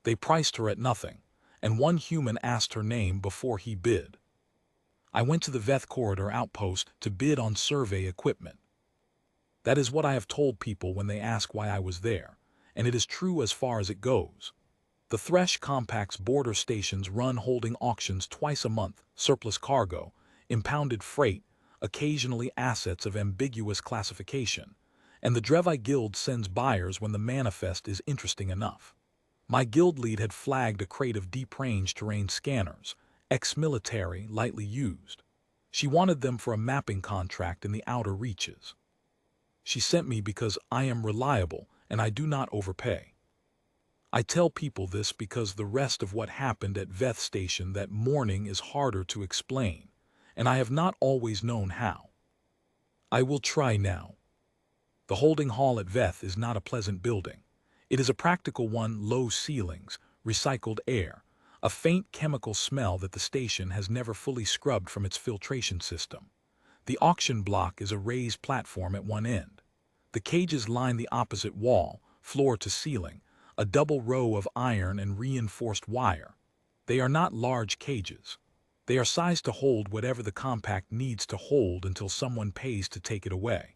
They priced her at nothing, and one human asked her name before he bid. I went to the Veth Corridor outpost to bid on survey equipment. That is what I have told people when they ask why I was there, and it is true as far as it goes. The Thresh Compact's border stations run holding auctions twice a month, surplus cargo, impounded freight, occasionally assets of ambiguous classification, and the Drevi Guild sends buyers when the manifest is interesting enough. My guild lead had flagged a crate of deep-range terrain scanners, ex-military, lightly used. She wanted them for a mapping contract in the outer reaches. She sent me because I am reliable and I do not overpay. I tell people this because the rest of what happened at Veth Station that morning is harder to explain, and I have not always known how. I will try now. The holding hall at Veth is not a pleasant building. It is a practical one, low ceilings, recycled air, a faint chemical smell that the station has never fully scrubbed from its filtration system. The auction block is a raised platform at one end. The cages line the opposite wall, floor to ceiling, a double row of iron and reinforced wire. They are not large cages. They are sized to hold whatever the compact needs to hold until someone pays to take it away.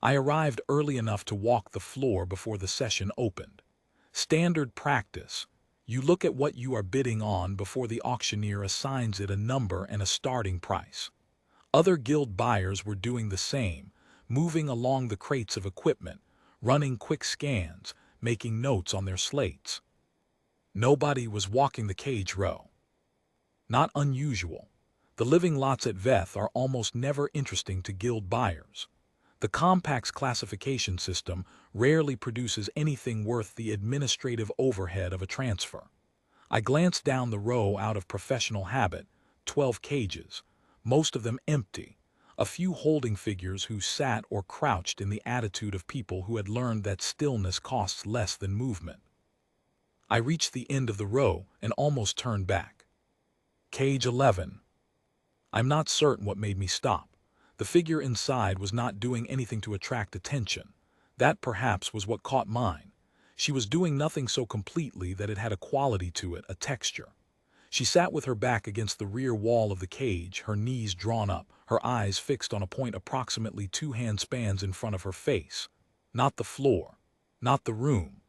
I arrived early enough to walk the floor before the session opened. Standard practice. You look at what you are bidding on before the auctioneer assigns it a number and a starting price. Other guild buyers were doing the same, moving along the crates of equipment, running quick scans, making notes on their slates. Nobody was walking the cage row. Not unusual. The living lots at Veth are almost never interesting to guild buyers. The compact's classification system rarely produces anything worth the administrative overhead of a transfer. I glanced down the row out of professional habit, 12 cages, most of them empty, a few holding figures who sat or crouched in the attitude of people who had learned that stillness costs less than movement. I reached the end of the row and almost turned back. Cage 11. I'm not certain what made me stop. The figure inside was not doing anything to attract attention. That perhaps was what caught mine. She was doing nothing so completely that it had a quality to it, a texture. She sat with her back against the rear wall of the cage, her knees drawn up, her eyes fixed on a point approximately 2 hand spans in front of her face. Not the floor, not the room.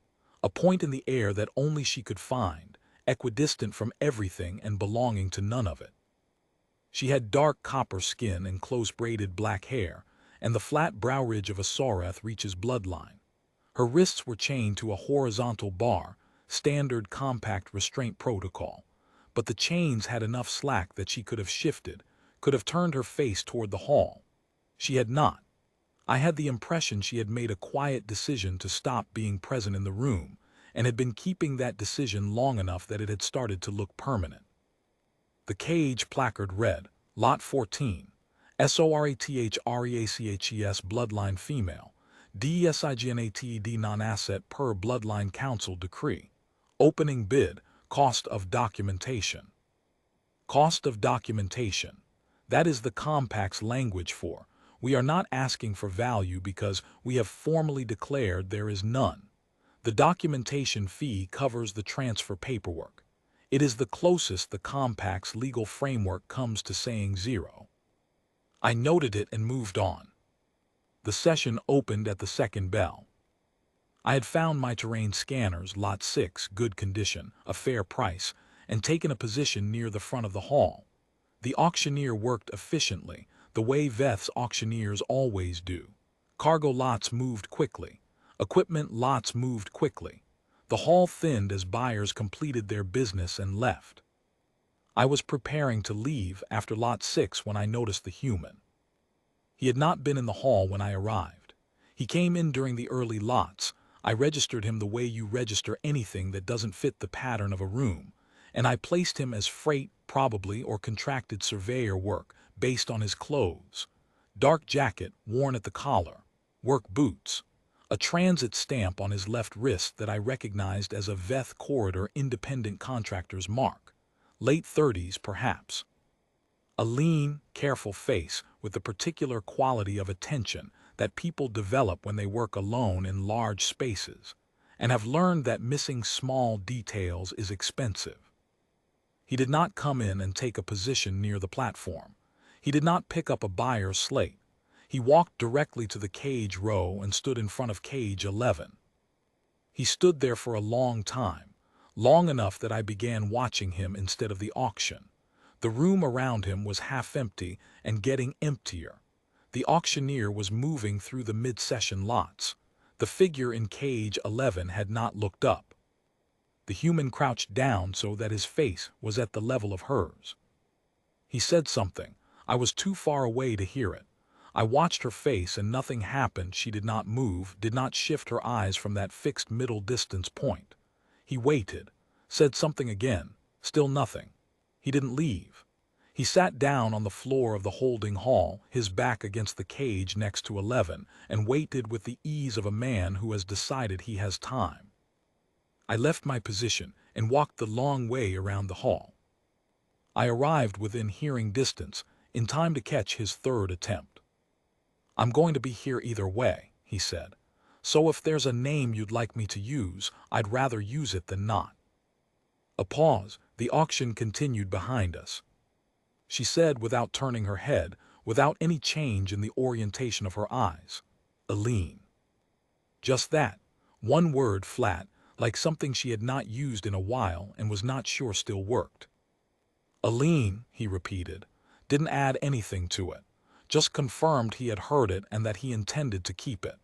A point in the air that only she could find, equidistant from everything and belonging to none of it. She had dark copper skin and close-braided black hair, and the flat brow ridge of a Soreth reaches bloodline. Her wrists were chained to a horizontal bar, standard compact restraint protocol, but the chains had enough slack that she could have shifted, could have turned her face toward the hall. She had not. I had the impression she had made a quiet decision to stop being present in the room, and had been keeping that decision long enough that it had started to look permanent. The cage placard read, Lot 14, SORATHREACHES Bloodline Female, DESIGNATED Non-Asset per Bloodline Council Decree. Opening bid, cost of documentation. Cost of documentation. That is the compact's language for, we are not asking for value because we have formally declared there is none. The documentation fee covers the transfer paperwork. It is the closest the compact's legal framework comes to saying zero. I noted it and moved on. The session opened at the second bell. I had found my terrain scanners, Lot 6, good condition, a fair price, and taken a position near the front of the hall. The auctioneer worked efficiently, the way Veth's auctioneers always do. Cargo lots moved quickly. Equipment lots moved quickly. The hall thinned as buyers completed their business and left. I was preparing to leave after Lot 6 when I noticed the human. He had not been in the hall when I arrived. He came in during the early lots. I registered him the way you register anything that doesn't fit the pattern of a room, and I placed him as freight, probably, or contracted surveyor work based on his clothes. Dark jacket, worn at the collar. Work boots. A transit stamp on his left wrist that I recognized as a Veth Corridor independent contractor's mark. Late 30s, perhaps. A lean, careful face with the particular quality of attention that people develop when they work alone in large spaces. and have learned that missing small details is expensive. He did not come in and take a position near the platform. He did not pick up a buyer's slate. He walked directly to the cage row and stood in front of cage 11. He stood there for a long time, long enough that I began watching him instead of the auction. The room around him was half empty and getting emptier. The auctioneer was moving through the mid-session lots. The figure in cage 11 had not looked up. The human crouched down so that his face was at the level of hers. He said something. I was too far away to hear it. I watched her face and nothing happened. She did not move, did not shift her eyes from that fixed middle distance point. He waited, said something again, still nothing. He didn't leave. He sat down on the floor of the holding hall, his back against the cage next to 11, and waited with the ease of a man who has decided he has time. I left my position and walked the long way around the hall. I arrived within hearing distance, in time to catch his third attempt. "I'm going to be here either way," he said. "So if there's a name you'd like me to use, I'd rather use it than not." A pause. The auction continued behind us. She said without turning her head, without any change in the orientation of her eyes, "Aline." Just that, one word flat, like something she had not used in a while and was not sure still worked. "Aline," he repeated, didn't add anything to it, just confirmed he had heard it and that he intended to keep it.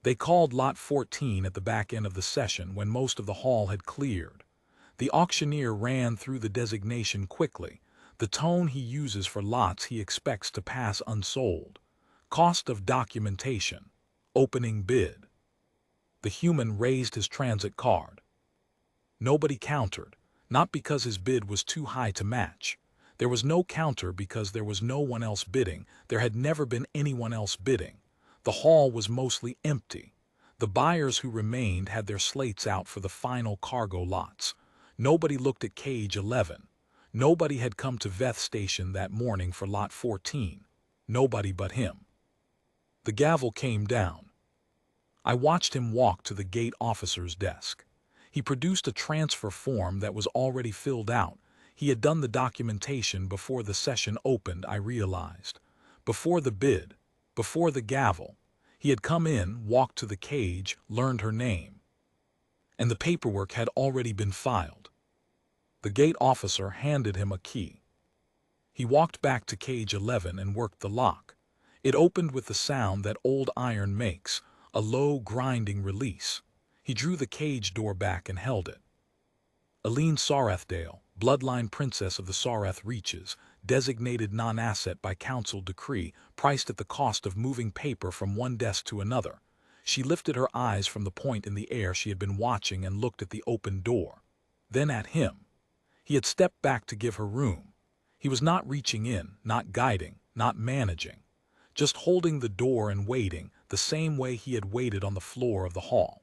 They called lot 14 at the back end of the session when most of the hall had cleared. The auctioneer ran through the designation quickly, the tone he uses for lots he expects to pass unsold. Cost of documentation. Opening bid. The human raised his transit card. Nobody countered, not because his bid was too high to match. There was no counter because there was no one else bidding. There had never been anyone else bidding. The hall was mostly empty. The buyers who remained had their slates out for the final cargo lots. Nobody looked at cage 11. Nobody had come to Veth Station that morning for lot 14. Nobody but him. The gavel came down. I watched him walk to the gate officer's desk. He produced a transfer form that was already filled out. He had done the documentation before the session opened, I realized. Before the bid, before the gavel. He had come in, walked to the cage, learned her name. And the paperwork had already been filed. The gate officer handed him a key. He walked back to cage 11 and worked the lock. It opened with the sound that old iron makes, a low grinding release. He drew the cage door back and held it. Aline Sarathdale, bloodline princess of the Sareth Reaches, designated non-asset by council decree, priced at the cost of moving paper from one desk to another. She lifted her eyes from the point in the air she had been watching and looked at the open door. Then at him. He had stepped back to give her room. He was not reaching in, not guiding, not managing. Just holding the door and waiting, the same way he had waited on the floor of the hall.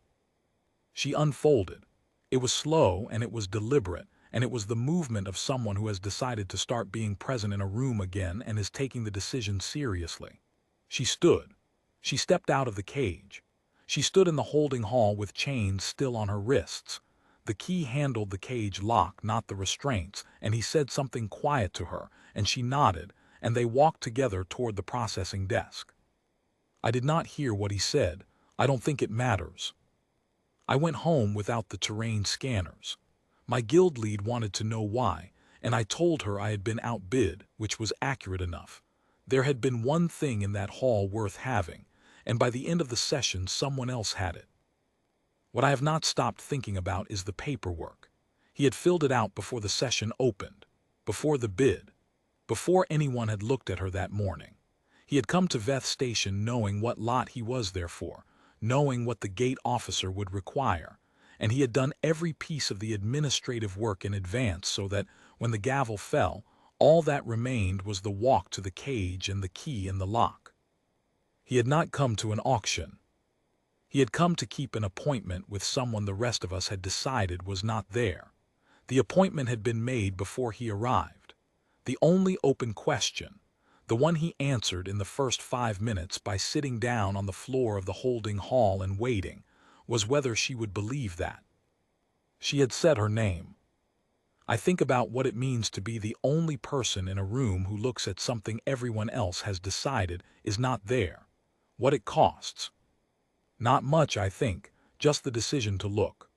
She unfolded. It was slow and it was deliberate, and it was the movement of someone who has decided to start being present in a room again and is taking the decision seriously. She stood. She stepped out of the cage. She stood in the holding hall with chains still on her wrists. The key handled the cage lock, not the restraints, and he said something quiet to her, and she nodded, and they walked together toward the processing desk. I did not hear what he said. I don't think it matters. I went home without the terrain scanners. My guild lead wanted to know why, and I told her I had been outbid, which was accurate enough. There had been one thing in that hall worth having, and by the end of the session someone else had it. What I have not stopped thinking about is the paperwork. He had filled it out before the session opened, before the bid, before anyone had looked at her that morning. He had come to Veth Station knowing what lot he was there for, knowing what the gate officer would require, and he had done every piece of the administrative work in advance so that, when the gavel fell, all that remained was the walk to the cage and the key in the lock. He had not come to an auction. He had come to keep an appointment with someone the rest of us had decided was not there. The appointment had been made before he arrived. The only open question, the one he answered in the first 5 minutes by sitting down on the floor of the holding hall and waiting, was whether she would believe that. She had said her name. I think about what it means to be the only person in a room who looks at something everyone else has decided is not there. What it costs. Not much, I think, just the decision to look.